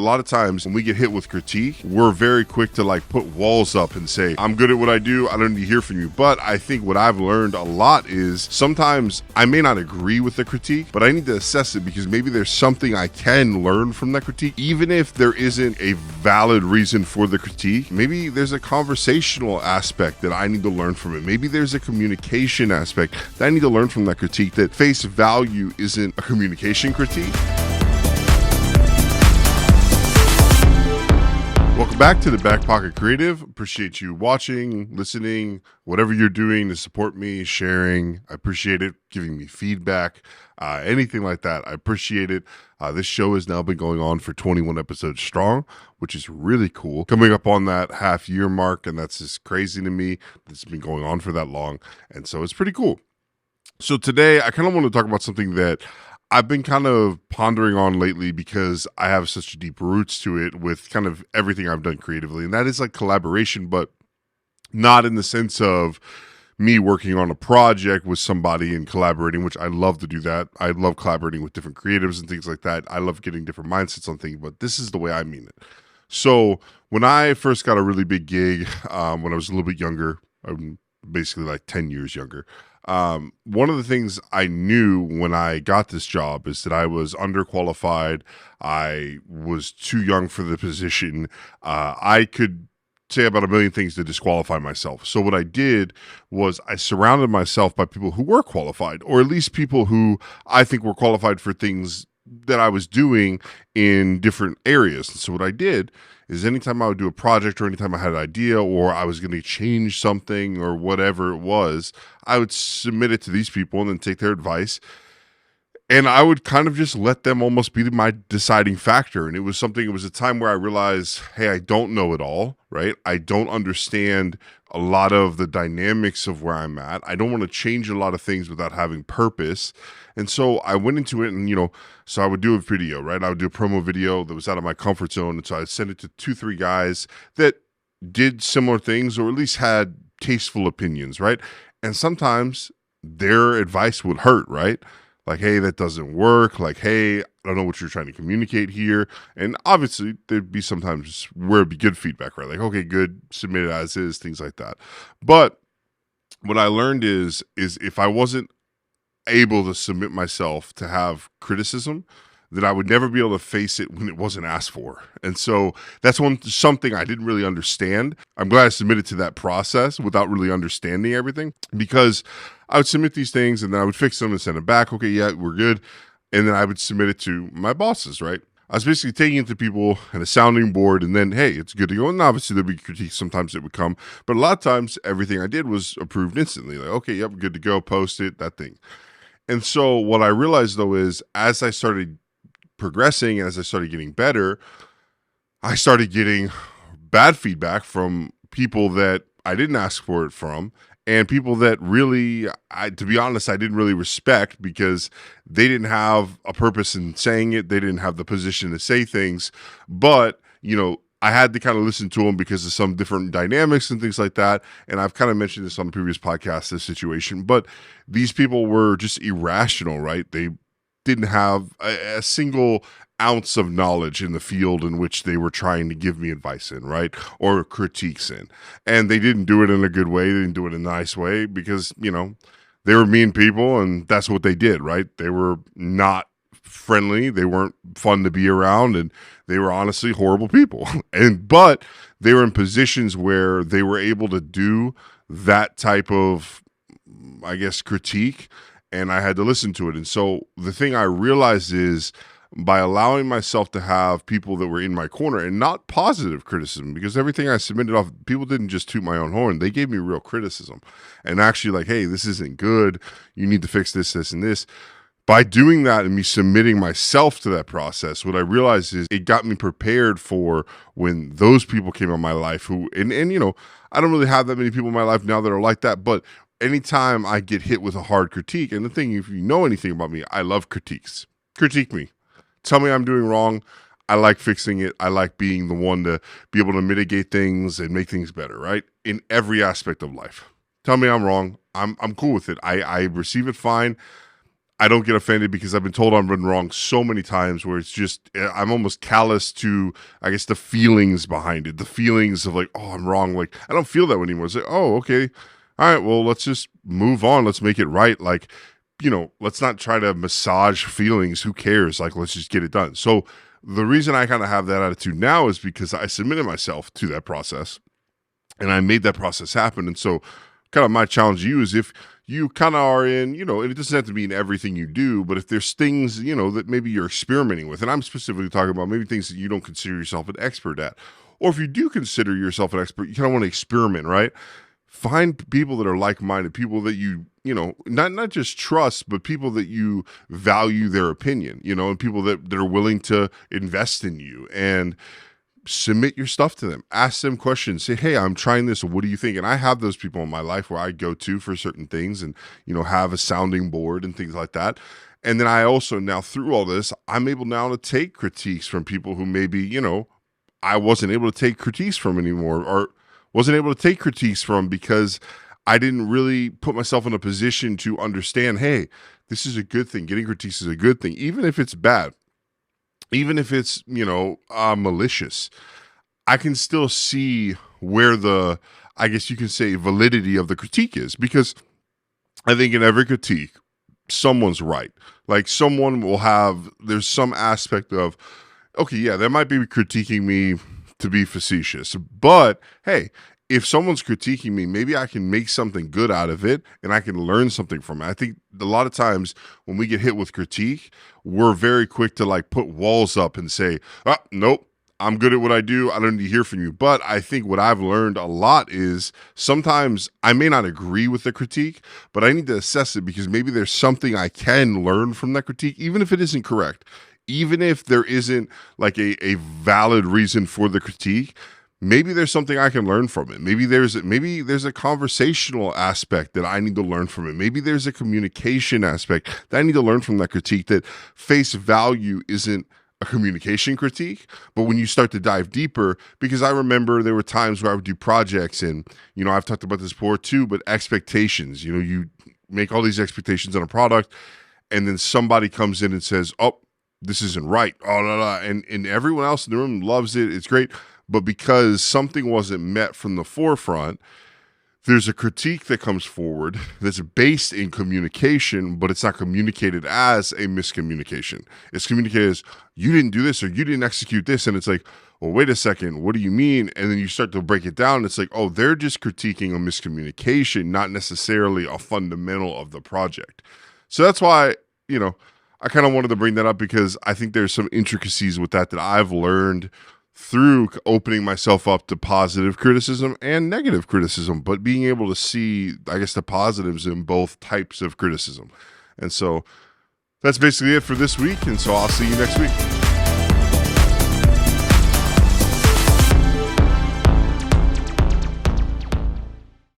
lot of times when we get hit with critique, we're very quick to like put walls up and say, I'm good at what I do, I don't need to hear from you. But I think what I've learned a lot is sometimes I may not agree with the critique, but I need to assess it because maybe there's something I can learn from that critique. Even if there isn't a valid reason for the critique, maybe there's a conversational aspect that I need to learn from it. Maybe there's a communication aspect that I need to learn from that critique, that face value isn't a communication critique. Welcome back to the Back Pocket Creative. Appreciate you watching, listening, whatever you're doing to support me, sharing. I appreciate it. Giving me feedback, anything like that. I appreciate it. This show has now been going on for 21 episodes strong, which is really cool. Coming up on that half-year mark, and that's just crazy to me. It's been going on for that long, and so it's pretty cool. So today, I kind of want to talk about something that I've been kind of pondering on lately because I have such deep roots to it with kind of everything I've done creatively. And that is like collaboration, but not in the sense of me working on a project with somebody and collaborating, which I love to do that. I love collaborating with different creatives and things like that. I love getting different mindsets on things, but this is the way I mean it. So when I first got a really big gig, when I was a little bit younger, I'm basically like 10 years younger, one of the things I knew when I got this job is that I was underqualified. I was too young for the position. I could say about a million things to disqualify myself. So what I did was I surrounded myself by people who were qualified, or at least people who I think were qualified for things that I was doing in different areas. And so what I did is anytime I would do a project or anytime I had an idea or I was going to change something or whatever it was, I would submit it to these people and then take their advice. And I would kind of just let them almost be my deciding factor. And it was a time where I realized, hey, I don't know it all, right? I don't understand a lot of the dynamics of where I'm at. I don't want to change a lot of things without having purpose. And so I went into it and, so I would do a video, right? I would do a promo video that was out of my comfort zone. And so I'd send it to 2-3 guys that did similar things or at least had tasteful opinions, right? And sometimes their advice would hurt, right? Like, hey, that doesn't work. Like, hey, I don't know what you're trying to communicate here. And obviously, there'd be sometimes where it'd be good feedback, right? Like, okay, good, submit it as is, things like that. But what I learned is if I wasn't able to submit myself to have criticism, that I would never be able to face it when it wasn't asked for. And so that's something I didn't really understand. I'm glad I submitted to that process without really understanding everything, because I would submit these things and then I would fix them and send them back. Okay, yeah, we're good. And then I would submit it to my bosses, right? I was basically taking it to people and a sounding board, and then, hey, it's good to go. And obviously there'd be critiques sometimes that would come, but a lot of times everything I did was approved instantly. Like, okay, yep, good to go, post it, that thing. And so what I realized though is as I started progressing and as I started getting better, I started getting bad feedback from people that I didn't ask for it from, and people that really, to be honest, I didn't really respect because they didn't have a purpose in saying it. They didn't have the position to say things, but I had to kind of listen to them because of some different dynamics and things like that. And I've kind of mentioned this on the previous podcast, this situation, but these people were just irrational, right? They didn't have a single ounce of knowledge in the field in which they were trying to give me advice in, right? Or critiques in. And they didn't do it in a good way. They didn't do it in a nice way because, they were mean people and that's what they did, right? They were not friendly. They weren't fun to be around and they were honestly horrible people. But they were in positions where they were able to do that type of, I guess, critique, and I had to listen to it. And so the thing I realized is by allowing myself to have people that were in my corner and not positive criticism, because everything I submitted off, people didn't just toot my own horn. They gave me real criticism and actually like, hey, this isn't good. You need to fix this, this, and this. By doing that and me submitting myself to that process, what I realized is it got me prepared for when those people came in my life who, and I don't really have that many people in my life now that are like that, but anytime I get hit with a hard critique, and the thing, if you know anything about me, I love critiques. Critique me. Tell me I'm doing wrong. I like fixing it. I like being the one to be able to mitigate things and make things better, right? In every aspect of life. Tell me I'm wrong. I'm cool with it. I receive it fine. I don't get offended because I've been told I've been wrong so many times where it's just, I'm almost callous to, I guess, the feelings behind it, the feelings of like, oh, I'm wrong. Like, I don't feel that anymore. It's like, oh, okay. All right, well, let's just move on. Let's make it right. Like, let's not try to massage feelings. Who cares? Like, let's just get it done. So the reason I kind of have that attitude now is because I submitted myself to that process and I made that process happen. And so kind of my challenge to you is if you kind of are in, and it doesn't have to be in everything you do, but if there's things, that maybe you're experimenting with, and I'm specifically talking about maybe things that you don't consider yourself an expert at, or if you do consider yourself an expert, you kind of want to experiment, right? Find people that are like-minded, people that not just trust, but people that you value their opinion, and people that are willing to invest in you and submit your stuff to them. Ask them questions. Say, hey, I'm trying this. What do you think? And I have those people in my life where I go to for certain things and, have a sounding board and things like that. And then I also now through all this, I'm able now to take critiques from people who maybe, I wasn't able to take critiques from anymore or wasn't able to take critiques from because I didn't really put myself in a position to understand, hey, this is a good thing. Getting critiques is a good thing, even if it's bad. Even if it's, malicious, I can still see where the, I guess you can say, validity of the critique is. Because I think in every critique, someone's right. Like someone will there's some aspect of, okay, yeah, they might be critiquing me to be facetious. But hey, if someone's critiquing me, maybe I can make something good out of it and I can learn something from it. I think a lot of times when we get hit with critique, we're very quick to like put walls up and say, oh, nope, I'm good at what I do. I don't need to hear from you. But I think what I've learned a lot is sometimes I may not agree with the critique, but I need to assess it because maybe there's something I can learn from that critique, even if it isn't correct, even if there isn't like a valid reason for the critique. Maybe there's something I can learn from it. Maybe there's a conversational aspect that I need to learn from it. Maybe there's a communication aspect that I need to learn from that critique that face value isn't a communication critique. But when you start to dive deeper, because I remember there were times where I would do projects and, I've talked about this before too, but expectations, you make all these expectations on a product and then somebody comes in and says, oh, this isn't right. Oh, no, no. And everyone else in the room loves it. It's great. But because something wasn't met from the forefront, there's a critique that comes forward that's based in communication, but it's not communicated as a miscommunication. It's communicated as, you didn't do this or you didn't execute this. And it's like, well, wait a second, what do you mean? And then you start to break it down. And it's like, oh, they're just critiquing a miscommunication, not necessarily a fundamental of the project. So that's why, I kind of wanted to bring that up because I think there's some intricacies with that I've learned through opening myself up to positive criticism and negative criticism, but being able to see, I guess, the positives in both types of criticism. And so that's basically it for this week. And so I'll see you next week.